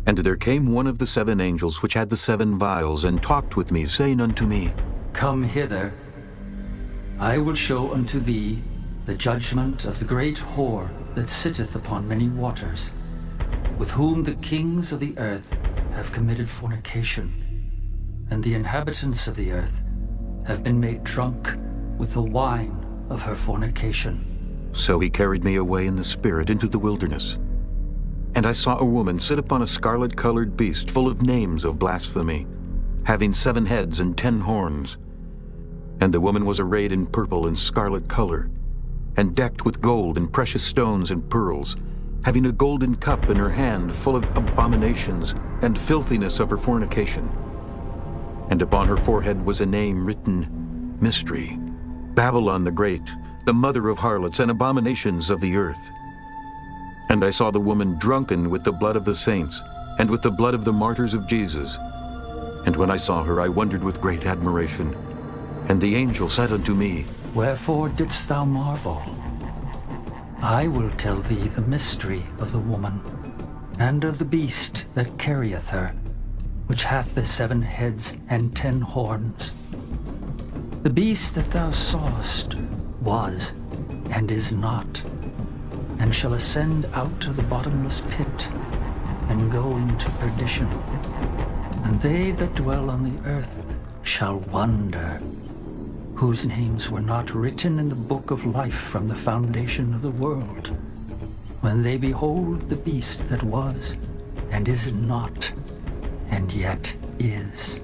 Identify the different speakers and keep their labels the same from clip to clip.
Speaker 1: And there came one of the 7 angels which had the 7 vials, and talked with me, saying unto me,
Speaker 2: Come hither. I will show unto thee the judgment of the great whore that sitteth upon many waters, with whom the kings of the earth have committed fornication, and the inhabitants of the earth have been made drunk with the wine of her fornication.
Speaker 1: So he carried me away in the spirit into the wilderness. And I saw a woman sit upon a scarlet-colored beast, full of names of blasphemy, having 7 heads and 10 horns. And the woman was arrayed in purple and scarlet color, and decked with gold and precious stones and pearls, having a golden cup in her hand full of abominations and filthiness of her fornication. And upon her forehead was a name written, Mystery, Babylon the Great, the mother of harlots and abominations of the earth. And I saw the woman drunken with the blood of the saints, and with the blood of the martyrs of Jesus. And when I saw her, I wondered with great admiration. And the angel said unto me,
Speaker 2: Wherefore didst thou marvel? I will tell thee the mystery of the woman, and of the beast that carrieth her, which hath the 7 heads and 10 horns. The beast that thou sawest was, and is not, and shall ascend out of the bottomless pit, and go into perdition. And they that dwell on the earth shall wonder, whose names were not written in the book of life from the foundation of the world, when they behold the beast that was, and is not, and yet is.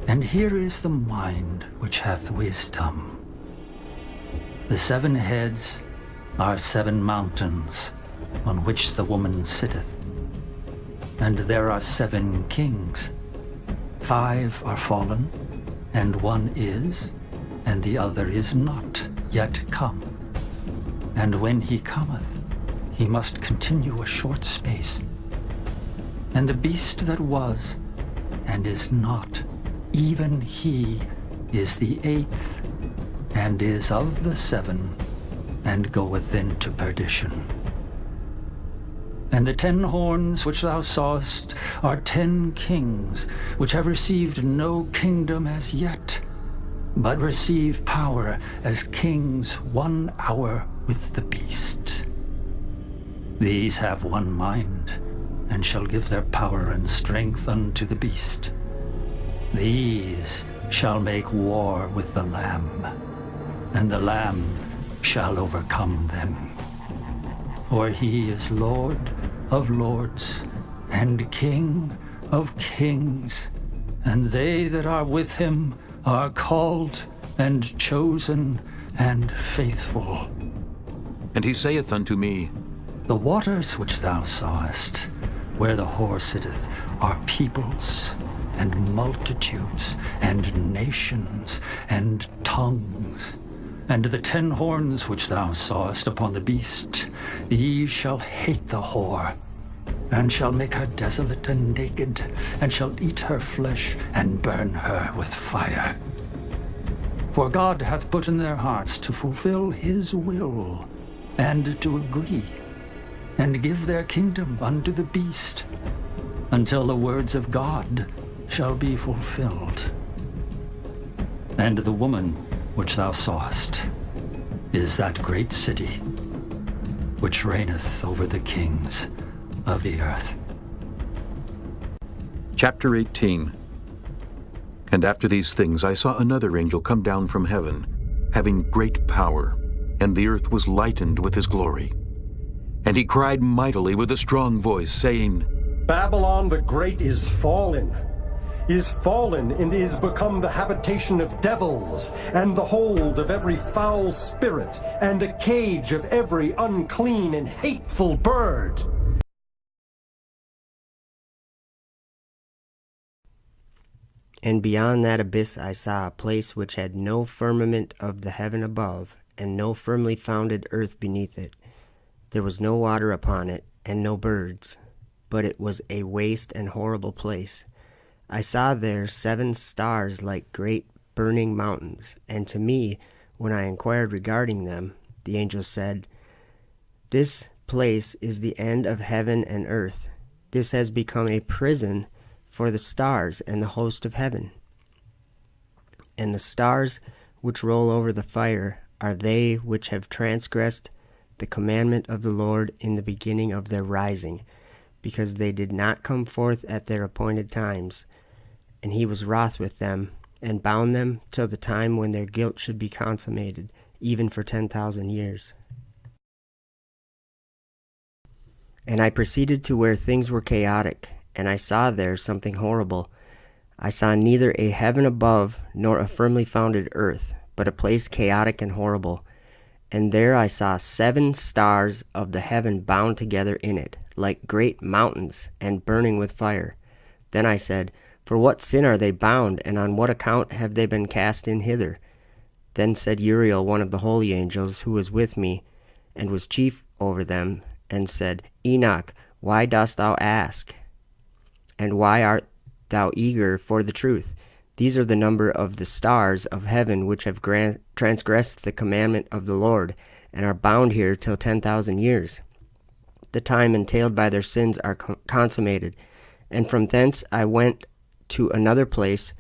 Speaker 2: And here is the mind which hath wisdom. The 7 heads are 7 mountains on which the woman sitteth. And there are 7 kings. 5 are fallen, and 1 is, and the other is not yet come. And when he cometh, he must continue a short space. And the beast that was, and is not, even he is the 8th, and is of the 7, and goeth into perdition. And the 10 horns which thou sawest are 10 kings, which have received no kingdom as yet, but receive power as kings 1 hour with the beast. These have 1 mind, and shall give their power and strength unto the beast. These shall make war with the Lamb, and the Lamb shall overcome them. For he is Lord of lords, and King of kings, and they that are with him are called, and chosen, and faithful.
Speaker 1: And he saith unto me,
Speaker 2: The waters which thou sawest, where the whore sitteth, are peoples, and multitudes, and nations, and tongues. And the 10 horns which thou sawest upon the beast, ye shall hate the whore, and shall make her desolate and naked, and shall eat her flesh, and burn her with fire. For God hath put in their hearts to fulfill his will, and to agree, and give their kingdom unto the beast, until the words of God shall be fulfilled. And the woman which thou sawest is that great city, which reigneth over the kings of the earth.
Speaker 1: Chapter 18. And after these things I saw another angel come down from heaven, having great power, and the earth was lightened with his glory. And he cried mightily with a strong voice, saying,
Speaker 3: Babylon the Great is fallen, and is become the habitation of devils, and the hold of every foul spirit, and a cage of every unclean and hateful bird.
Speaker 4: And beyond that abyss I saw a place which had no firmament of the heaven above, and no firmly founded earth beneath it. There was no water upon it, and no birds, but it was a waste and horrible place. I saw there 7 stars like great burning mountains, and to me, when I inquired regarding them, the angel said, This place is the end of heaven and earth. this has become a prison for the stars and the host of heaven. And the stars which roll over the fire are they which have transgressed the commandment of the Lord in the beginning of their rising, because they did not come forth at their appointed times. And he was wroth with them, and bound them till the time when their guilt should be consummated, even for 10,000 years. And I proceeded to where things were chaotic, and I saw there something horrible. I saw neither a heaven above, nor a firmly founded earth, but a place chaotic and horrible. And there I saw 7 stars of the heaven bound together in it, like great mountains, and burning with fire. Then I said, For what sin are they bound, and on what account have they been cast in hither? Then said Uriel, one of the holy angels, who was with me, and was chief over them, and said, Enoch, why dost thou ask? And why art thou eager for the truth? These are the number of the stars of heaven which have transgressed the commandment of the Lord, and are bound here till 10,000 years. The time entailed by their sins are consummated. And from thence I went to another place,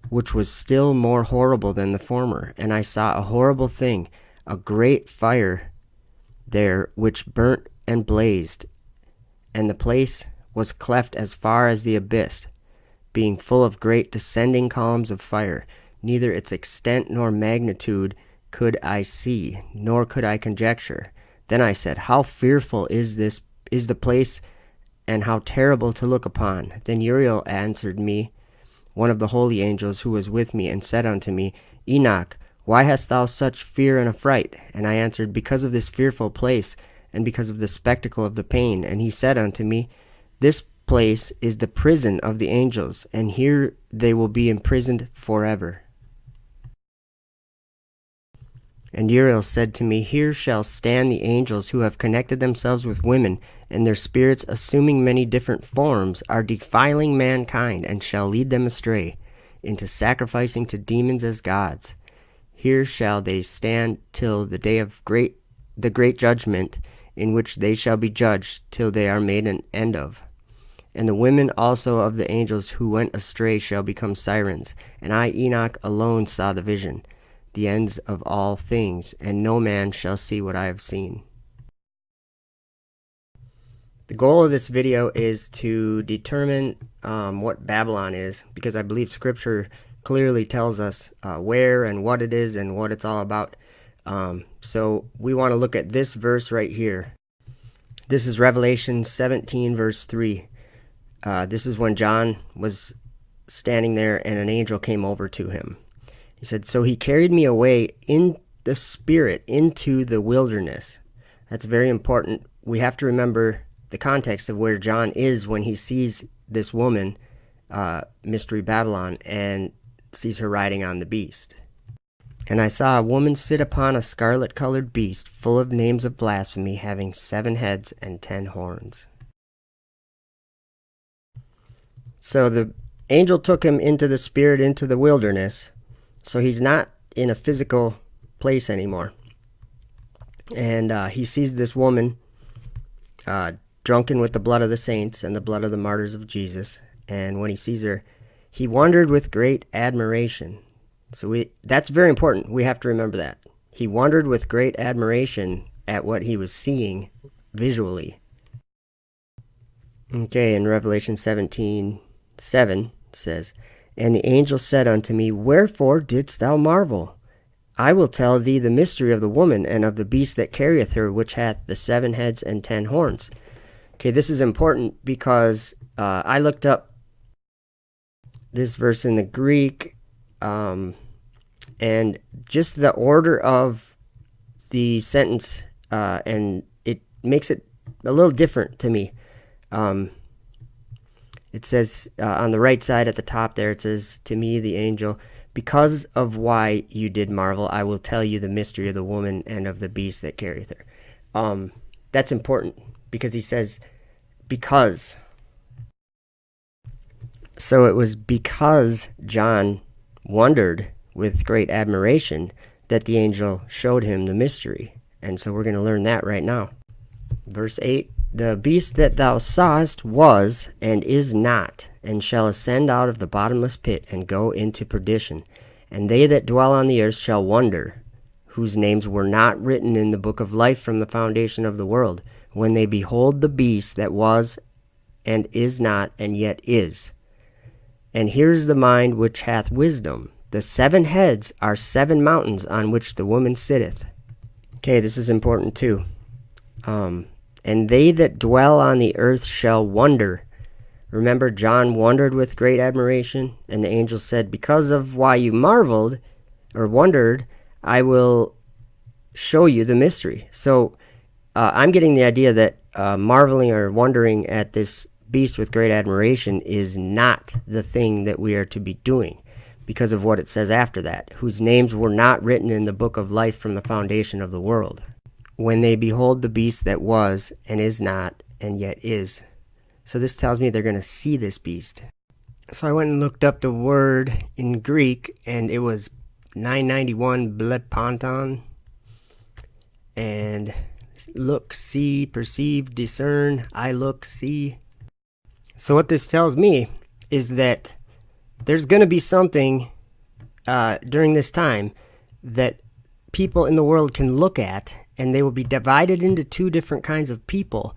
Speaker 4: which was still more horrible than the former. And I saw a horrible thing, a great fire there, which burnt and blazed. And the place was cleft as far as the abyss, being full of great descending columns of fire. Neither its extent nor magnitude could I see, nor could I conjecture. Then I said, How fearful is the place, and how terrible to look upon. Then Uriel answered me, one of the holy angels who was with me, and said unto me, Enoch, why hast thou such fear and affright? And I answered, Because of this fearful place, and because of the spectacle of the pain. And he said unto me, This place is the prison of the angels, and here they will be imprisoned forever. And Uriel said to me, Here shall stand the angels who have connected themselves with women, and their spirits, assuming many different forms, are defiling mankind, and shall lead them astray into sacrificing to demons as gods. Here shall they stand till the day of the great judgment, in which they shall be judged till they are made an end of. And the women also of the angels who went astray shall become sirens. And I, Enoch, alone saw the vision, the ends of all things, and no man shall see what I have seen. The goal of this video is to determine what Babylon is, because I believe Scripture clearly tells us where and what it is and what it's all about. So we want to look at this verse right here. This is Revelation 17, verse 3. This is when John was standing there and an angel came over to him. He said, So he carried me away in the spirit into the wilderness. That's very important. We have to remember the context of where John is when he sees this woman, Mystery Babylon, and sees her riding on the beast. And I saw a woman sit upon a scarlet-colored beast, full of names of blasphemy, having 7 heads and 10 horns. So the angel took him into the spirit, into the wilderness. So he's not in a physical place anymore. And he sees this woman drunken with the blood of the saints and the blood of the martyrs of Jesus. And when he sees her, he wondered with great admiration. So that's very important. We have to remember that. He wondered with great admiration at what he was seeing visually. Okay, in Revelation 17:7 says, And the angel said unto me, Wherefore didst thou marvel? I will tell thee the mystery of the woman and of the beast that carrieth her, which hath the 7 heads and 10 horns. Okay, this is important because I looked up this verse in the Greek, and just the order of the sentence, and it makes it a little different to me. It says on the right side at the top there, it says, To me, the angel, because of why you did marvel, I will tell you the mystery of the woman and of the beast that carrieth her. That's important because he says, because. So it was because John wondered with great admiration that the angel showed him the mystery. And so we're going to learn that right now. Verse 8 The beast that thou sawest was, and is not, and shall ascend out of the bottomless pit, and go into perdition. And they that dwell on the earth shall wonder, whose names were not written in the book of life from the foundation of the world, when they behold the beast that was, and is not, and yet is. And here's the mind which hath wisdom. The 7 heads are 7 mountains on which the woman sitteth. Okay, this is important too. And they that dwell on the earth shall wonder. Remember, John wondered with great admiration, and the angel said, because of why you marveled or wondered, I will show you the mystery. So I'm getting the idea that marveling or wondering at this beast with great admiration is not the thing that we are to be doing, because of what it says after that, whose names were not written in the book of life from the foundation of the world, when they behold the beast that was, and is not, and yet is. So this tells me they're going to see this beast. So I went and looked up the word in Greek, and it was 991 blepanton. And look, see, perceive, discern, I look, see. So what this tells me is that there's going to be something during this time that people in the world can look at, and they will be divided into 2 different kinds of people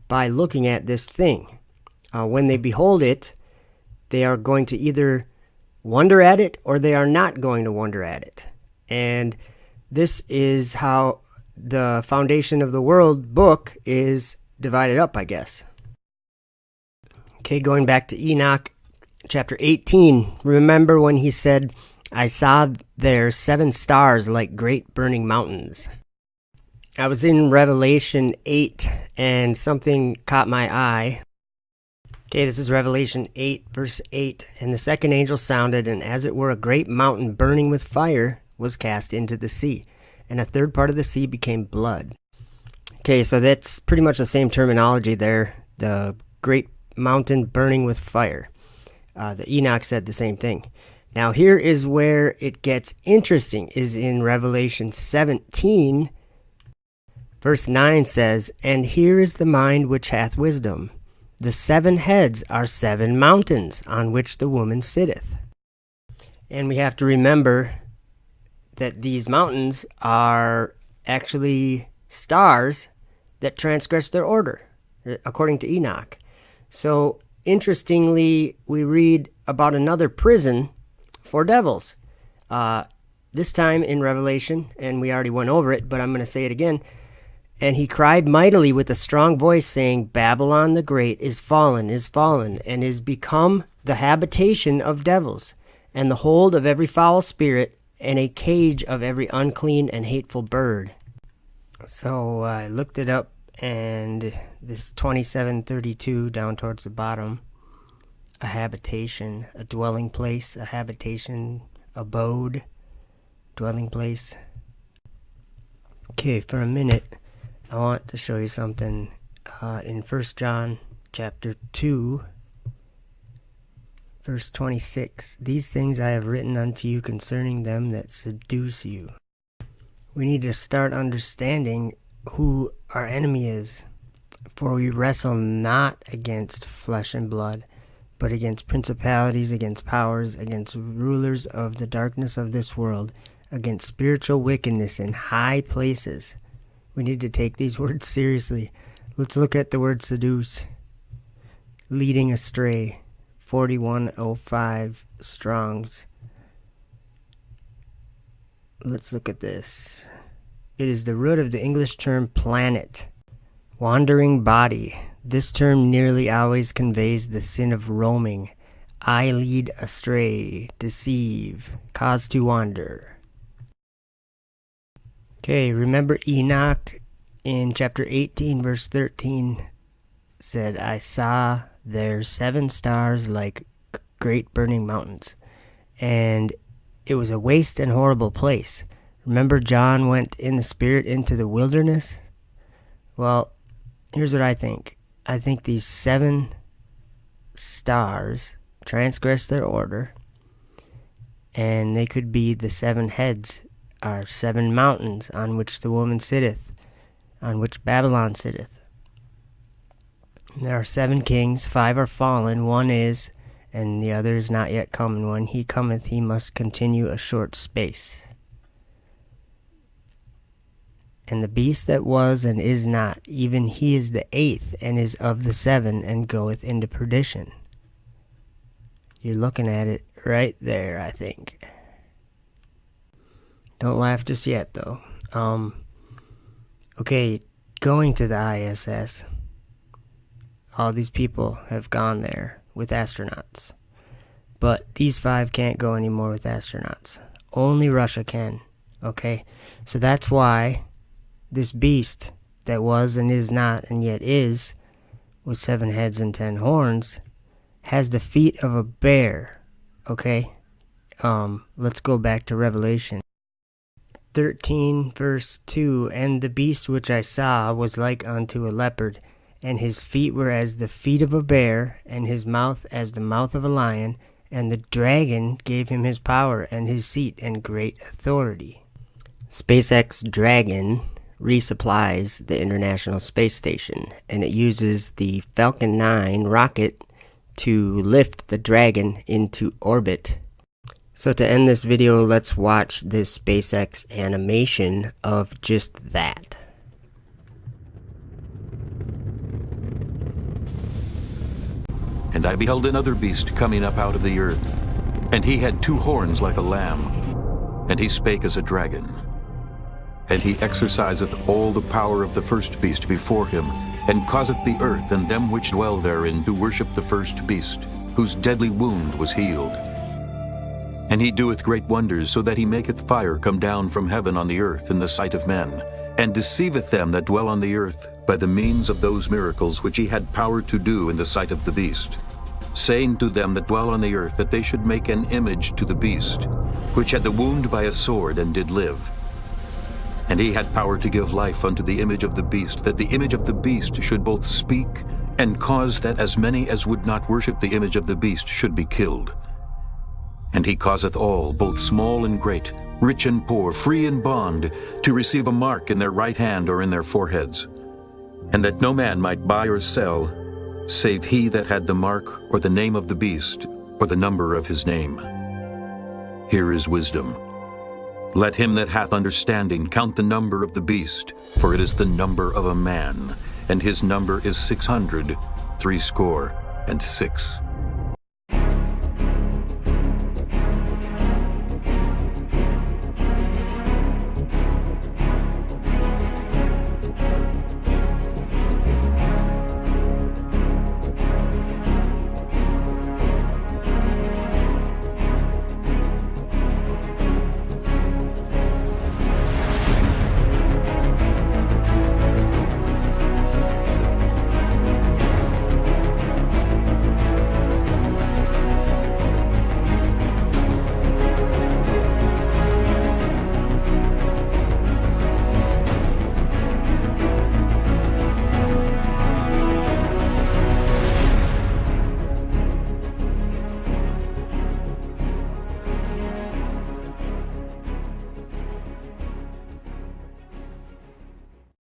Speaker 4: by looking at this thing. When they behold it, they are going to either wonder at it or they are not going to wonder at it. And this is how the Foundation of the World book is divided up, I guess. Okay, going back to Enoch chapter 18. Remember when he said, I saw there 7 stars like great burning mountains. I was in Revelation 8 and something caught my eye. Okay, this is Revelation 8, verse 8. And the second angel sounded, and as it were a great mountain burning with fire was cast into the sea, and a third part of the sea became blood. Okay, so that's pretty much the same terminology there, the great mountain burning with fire. The Enoch said the same thing. Now here is where it gets interesting, is in Revelation 17, verse 9 says, and here is the mind which hath wisdom. The 7 heads are 7 mountains on which the woman sitteth. And we have to remember that these mountains are actually stars that transgress their order, according to Enoch. So, interestingly, we read about another prison for devils. This time in Revelation, and we already went over it, but I'm going to say it again. And he cried mightily with a strong voice, saying, Babylon the Great is fallen, and is become the habitation of devils, and the hold of every foul spirit, and a cage of every unclean and hateful bird. So I looked it up, and this 2732 down towards the bottom, a habitation, a dwelling place, a habitation, abode, dwelling place. Okay, for a minute, I want to show you something in 1 John chapter 2, verse 26. These things I have written unto you concerning them that seduce you. We need to start understanding who our enemy is. For we wrestle not against flesh and blood, but against principalities, against powers, against rulers of the darkness of this world, against spiritual wickedness in high places. We need to take these words seriously. Let's look at the word seduce. Leading astray, 4105 Strong's. Let's look at this. It is the root of the English term planet, wandering body. This term nearly always conveys the sin of roaming. I lead astray, deceive, cause to wander. Okay, remember Enoch in chapter 18, verse 13 said, I saw there 7 stars like great burning mountains. And it was a waste and horrible place. Remember John went in the spirit into the wilderness? Well, here's what I think. I think these 7 stars transgress their order, and they could be the 7 heads, are 7 mountains on which the woman sitteth, on which Babylon sitteth. There are 7 kings, 5 are fallen, 1 is, and the other is not yet come. And when he cometh, he must continue a short space. And the beast that was and is not, even he is the 8th, and is of the 7, and goeth into perdition. You're looking at it right there, I think. Don't laugh just yet, though. Okay, going to the ISS. All these people have gone there with astronauts. But these 5 can't go anymore with astronauts. Only Russia can. Okay? So that's why this beast that was and is not and yet is, with 7 heads and 10 horns, has the feet of a bear. Okay? Let's go back to Revelation 13 verse 2. And the beast which I saw was like unto a leopard, and his feet were as the feet of a bear, and his mouth as the mouth of a lion. And the dragon gave him his power and his seat and great authority. SpaceX Dragon resupplies the International Space Station, and it uses the Falcon 9 rocket to lift the Dragon into orbit. So to end this video, let's watch this SpaceX animation of just that.
Speaker 1: And I beheld another beast coming up out of the earth, and he had 2 horns like a lamb, and he spake as a dragon. And he exerciseth all the power of the first beast before him, and causeth the earth and them which dwell therein to worship the first beast, whose deadly wound was healed. And he doeth great wonders, so that he maketh fire come down from heaven on the earth in the sight of men, and deceiveth them that dwell on the earth by the means of those miracles which he had power to do in the sight of the beast, saying to them that dwell on the earth that they should make an image to the beast, which had the wound by a sword and did live. And he had power to give life unto the image of the beast, that the image of the beast should both speak, and cause that as many as would not worship the image of the beast should be killed. And he causeth all, both small and great, rich and poor, free and bond, to receive a mark in their right hand or in their foreheads, and that no man might buy or sell, save he that had the mark or the name of the beast, or the number of his name. Here is wisdom. Let him that hath understanding count the number of the beast, for it is the number of a man, and his number is 666.